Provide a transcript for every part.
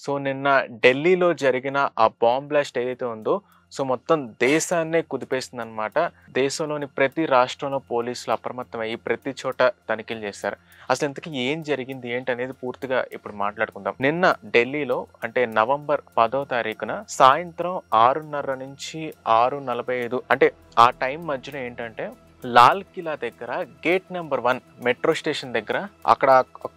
So, నిన్న ఢిల్లీలో జరిగిన ఆ బాంబ్ బ్లాస్ట్ ఏదైతే ఉందో, సో, మొత్తం దేశాన్నే కుదిపేసిందనమాట. దేశంలోని ప్రతి రాష్ట్రంలో పోలీసులు అప్రమత్తమయ్యి ప్రతి చోట తనిఖీలు చేశారు. అసలు ఇంతకీ ఏం జరిగింది? ఏంటనేది పూర్తిగా ఇప్పుడు మాట్లాడుకుందాం. నిన్న ఢిల్లీలో అంటే నవంబర్ 10వ తారీఖున సాయంత్రం 6:30 నుంచి 6:45 అంటే ఆ టైం మధ్యలో ఏంటంటే లాల్ కిలా దగ్గర గేట్ నెంబర్ 1 మెట్రో స్టేషన్ దగ్గర అక్కడ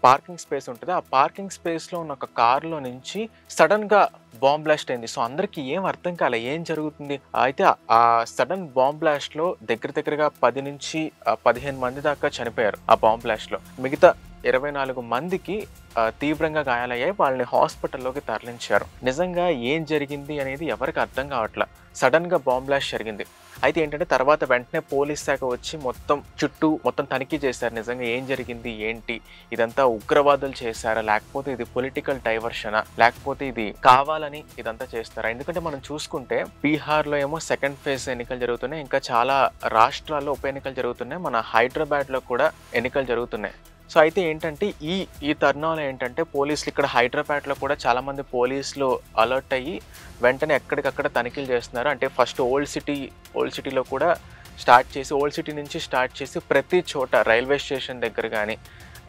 పార్కింగ్ స్పేస్ ఉంటది. ఆ పార్కింగ్ స్పేస్‌లో ఉన్న ఒక కార్‌లో నుంచి సడెన్‌గా బాంబ్ బ్లాస్ట్ అయింది. సో, అందరికి ఏం అర్థం కాలే. ఏం జరుగుతుంది? అయితే ఆ సడెన్ బాంబ్ బ్లాస్ట్‌లో దగ్గరగా 10 నుంచి 15 మంది దాకా చనిపోయారు ఆ బాంబ్ బ్లాస్ట్‌లో. మిగతా 24 మందికి తీవ్రంగా గాయాలయ్యాయి. వాళ్ళని హాస్పిటల్‌లోకి తరలించారు. నిజంగా ఏం జరిగింది అనేది ఎవరికీ అర్థం కావట్ల. సడెన్‌గా బాంబ్ బ్లాస్ట్ జరిగింది. అయితే ఏంటంటే తర్వాత వెంటనే పోలీస్ శాఖ వచ్చి మొత్తం తనిఖీ చేశారు. నిజంగా ఏం జరిగింది? ఏంటి? ఇదంతా ఉగ్రవాదులు చేశారా? లేకపోతే ఇది పొలిటికల్ డైవర్షనా? లేకపోతే ఇది కావాలని ఇదంతా చేస్తారా? ఎందుకంటే మనం చూసుకుంటే బీహార్‌లో ఏమో సెకండ్ ఫేజ్ ఎన్నికలు జరుగుతున్నాయి. ఇంకా చాలా రాష్ట్రాల్లో ఉప ఎన్నికలు జరుగుతున్నాయి. మన హైదరాబాద్‌లో కూడా ఎన్నికలు జరుగుతున్నాయి. సో, అయితే ఏంటంటే ఈ తరుణంలో ఏంటంటే పోలీసులు ఇక్కడ హైదరాబాద్‌లో కూడా చాలామంది పోలీసులు అలర్ట్ అయ్యి వెంటనే ఎక్కడికక్కడ తనిఖీలు చేస్తున్నారు. అంటే ఫస్ట్ ఓల్డ్ సిటీలో కూడా ఓల్డ్ సిటీ నుంచి స్టార్ట్ చేసి ప్రతి చోట రైల్వే స్టేషన్ దగ్గర గానీ,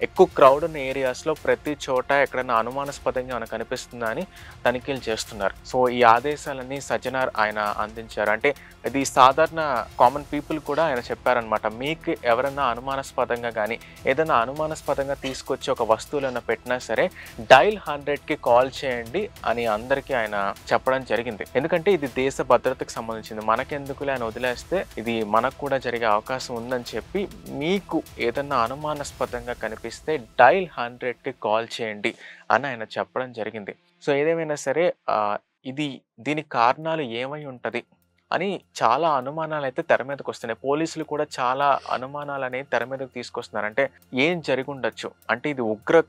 ఎక్కువ క్రౌడ్ ఉన్న ఏరియాస్‌లో ప్రతి చోట ఎక్కడైనా అనుమానాస్పదంగా ఏమైనా కనిపిస్తుందా అని తనిఖీలు చేస్తున్నారు. సో, ఈ ఆదేశాలన్నీ సజ్జనార్ ఆయన అందించారు. అంటే ఇది సాధారణ కామన్ పీపుల్ కూడా ఆయన చెప్పారనమాట. మీకు ఎవరన్నా అనుమానాస్పదంగా గానీ, ఏదైనా అనుమానాస్పదంగా తీసుకొచ్చి ఒక వస్తువులేమైనా పెట్టినా సరే డయల్ 100కి కాల్ చేయండి అని అందరికీ ఆయన చెప్పడం జరిగింది. ఎందుకంటే ఇది దేశ భద్రతకు సంబంధించింది. మనకెందుకులే అని వదిలేస్తే ఇది మనకు కూడా జరిగే అవకాశం ఉందని చెప్పి మీకు ఏదన్నా అనుమానాస్పదంగా కనిపిస్తే డయల్ 100కి కాల్ చేయండి అని ఆయన చెప్పడం జరిగింది. సో, ఏదేమైనా సరే దీనికి కారణాలు ఏమై ఉంటది అని చాలా అనుమానాలైతే తెర మీదకొస్తున్నాయి. పోలీసులు కూడా చాలా అనుమానాలనేవి తెర మీదకు తీసుకొస్తున్నారు. అంటే ఏం జరిగుండొచ్చు? అంటే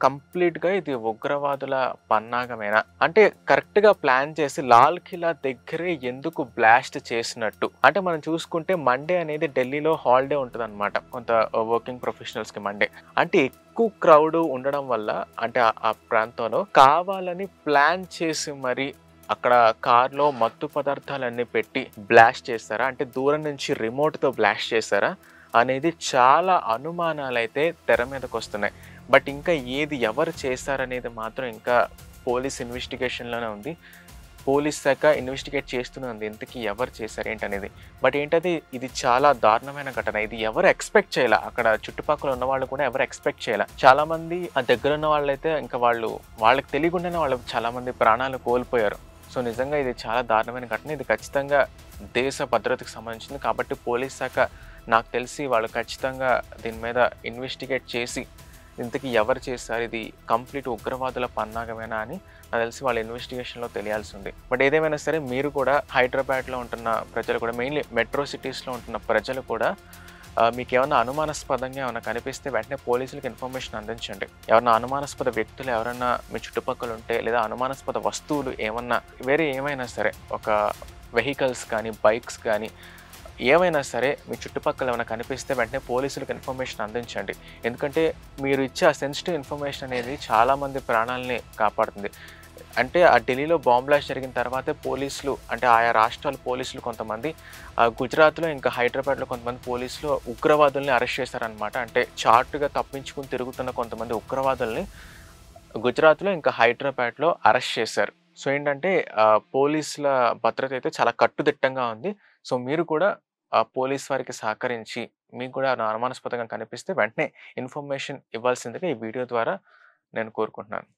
కంప్లీట్‌గా ఇది ఉగ్రవాదుల పన్నాగమేనా? అంటే కరెక్ట్‌గా ప్లాన్ చేసి లాల్ కిలా దగ్గరే ఎందుకు బ్లాస్ట్ చేసినట్టు? అంటే మనం చూసుకుంటే మండే అనేది ఢిల్లీలో హాలిడే ఉంటదనమాట. కొంత వర్కింగ్ ప్రొఫెషనల్స్‌కి మండే. అంటే ఎక్కువ క్రౌడ్ ఉండడం వల్ల అంటే ఆ ప్రాంతంలో కావాలని ప్లాన్ చేసి మరి అక్కడ కార్‌లో మత్తు పదార్థాలన్నీ పెట్టి బ్లాస్ట్ చేశారా? అంటే దూరం నుంచి రిమోట్‌తో బ్లాస్ట్ చేశారా? అనేది చాలా అనుమానాలైతే తెర మీదకొస్తున్నాయి. బట్ ఇంకా ఎవరు చేశారనేది మాత్రం ఇంకా పోలీస్ ఇన్వెస్టిగేషన్‌లోనే ఉంది. పోలీస్ శాఖ ఇన్వెస్టిగేట్ చేస్తూనే ఉంది. ఇంతకీ ఎవరు చేశారు ఏంటనేది. బట్ ఇది చాలా దారుణమైన ఘటన. ఇది ఎవరు ఎక్స్‌పెక్ట్ చేయల. అక్కడ చుట్టుపక్కల ఉన్నవాళ్ళు కూడా ఎవరు ఎక్స్‌పెక్ట్ చేయల. చాలామంది ఆ దగ్గరున్న వాళ్ళైతే ఇంకా వాళ్ళకి తెలియకుండానే వాళ్ళు చాలామంది ప్రాణాలు కోల్పోయారు. సో, నిజంగా ఇది చాలా దారుణమైన ఘటన. ఇది ఖచ్చితంగా దేశ భద్రతకు సంబంధించింది. కాబట్టి పోలీస్ శాఖ నాకు తెలిసి వాళ్ళు ఖచ్చితంగా దీని మీద ఇన్వెస్టిగేట్ చేసి ఇంతకీ ఎవరు చేశారు? ఇది కంప్లీట్ ఉగ్రవాదుల పన్నాగమేనా అని నాకు తెలిసి వాళ్ళ ఇన్వెస్టిగేషన్‌లో తెలియాల్సి ఉంది. బట్ ఏదేమైనా సరే మీరు కూడా హైదరాబాద్‌లో ఉంటున్న ప్రజలు కూడా మెయిన్‌లీ మెట్రో సిటీస్‌లో ఉంటున్న ప్రజలు కూడా మీకేమన్నా అనుమానాస్పదంగా ఏమన్నా కనిపిస్తే వెంటనే పోలీసులకి ఇన్ఫర్మేషన్ అందించండి. ఎవరైనా అనుమానాస్పద వ్యక్తులు ఎవరన్నా మీ చుట్టుపక్కల ఉంటే లేదా అనుమానాస్పద వస్తువులు ఏమైనా సరే ఒక వెహికల్స్ కానీ, బైక్స్ కానీ ఏమైనా సరే మీ చుట్టుపక్కల ఏమైనా కనిపిస్తే వెంటనే పోలీసులకు ఇన్ఫర్మేషన్ అందించండి. ఎందుకంటే మీరు ఇచ్చే ఆ సెన్సిటివ్ ఇన్ఫర్మేషన్ అనేది చాలామంది ప్రాణాలని కాపాడుతుంది. అంటే ఆ ఢిల్లీలో బాంబ్ బ్లాస్ట్ జరిగిన తర్వాతే పోలీసులు అంటే ఆయా రాష్ట్రాల పోలీసులు కొంతమంది గుజరాత్‌లో ఇంకా హైదరాబాద్‌లో కొంతమంది పోలీసులు ఉగ్రవాదుల్ని అరెస్ట్ చేశారనమాట. అంటే చాటుగా తప్పించుకొని తిరుగుతున్న కొంతమంది ఉగ్రవాదుల్ని గుజరాత్‌లో ఇంకా హైదరాబాద్‌లో అరెస్ట్ చేశారు. సో, ఏంటంటే పోలీసుల భద్రత అయితే చాలా కట్టుదిట్టంగా ఉంది. సో, మీరు కూడా పోలీస్ వారికి సహకరించి మీకు కూడా అనుమానాస్పదంగా కనిపిస్తే వెంటనే ఇన్ఫర్మేషన్ ఇవ్వాల్సిందిగా ఈ వీడియో ద్వారా నేను కోరుకుంటున్నాను.